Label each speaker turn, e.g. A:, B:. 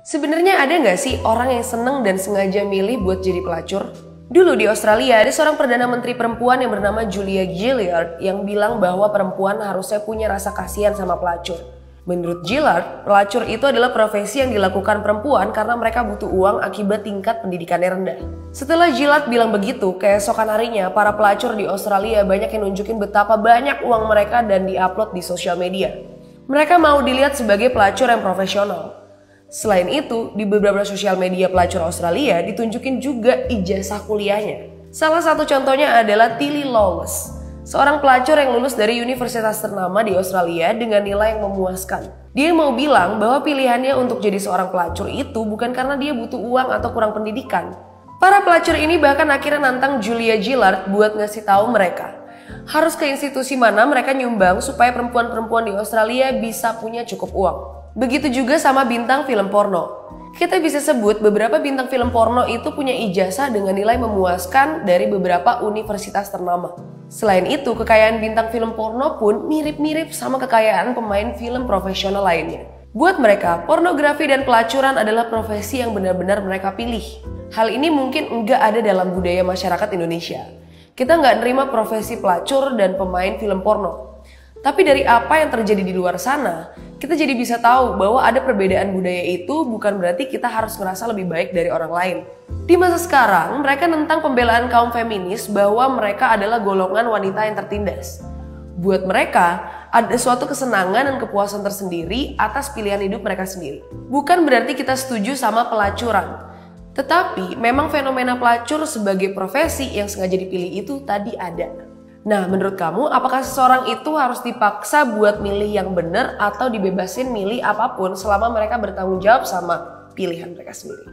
A: Sebenarnya ada nggak sih orang yang seneng dan sengaja milih buat jadi pelacur? Dulu di Australia ada seorang Perdana Menteri perempuan yang bernama Julia Gillard yang bilang bahwa perempuan harusnya punya rasa kasihan sama pelacur. Menurut Gillard, pelacur itu adalah profesi yang dilakukan perempuan karena mereka butuh uang akibat tingkat pendidikannya rendah. Setelah Gillard bilang begitu, keesokan harinya para pelacur di Australia banyak yang nunjukin betapa banyak uang mereka dan diupload di sosial media. Mereka mau dilihat sebagai pelacur yang profesional. Selain itu, di beberapa sosial media pelacur Australia ditunjukin juga ijazah kuliahnya. Salah satu contohnya adalah Tilly Lawless, seorang pelacur yang lulus dari universitas ternama di Australia dengan nilai yang memuaskan. Dia mau bilang bahwa pilihannya untuk jadi seorang pelacur itu bukan karena dia butuh uang atau kurang pendidikan. Para pelacur ini bahkan akhirnya nantang Julia Gillard buat ngasih tahu mereka harus ke institusi mana mereka nyumbang supaya perempuan-perempuan di Australia bisa punya cukup uang. Begitu juga sama bintang film porno. Kita bisa sebut beberapa bintang film porno itu punya ijazah dengan nilai memuaskan dari beberapa universitas ternama. Selain itu, kekayaan bintang film porno pun mirip-mirip sama kekayaan pemain film profesional lainnya. Buat mereka, pornografi dan pelacuran adalah profesi yang benar-benar mereka pilih. Hal ini mungkin enggak ada dalam budaya masyarakat Indonesia. Kita nggak nerima profesi pelacur dan pemain film porno. Tapi dari apa yang terjadi di luar sana, kita jadi bisa tahu bahwa ada perbedaan budaya itu bukan berarti kita harus ngerasa lebih baik dari orang lain. Di masa sekarang, mereka nentang pembelaan kaum feminis bahwa mereka adalah golongan wanita yang tertindas. Buat mereka, ada suatu kesenangan dan kepuasan tersendiri atas pilihan hidup mereka sendiri. Bukan berarti kita setuju sama pelacuran. Tetapi memang fenomena pelacur sebagai profesi yang sengaja dipilih itu tadi ada. Nah, menurut kamu apakah seseorang itu harus dipaksa buat milih yang benar atau dibebasin milih apapun selama mereka bertanggung jawab sama pilihan mereka sendiri?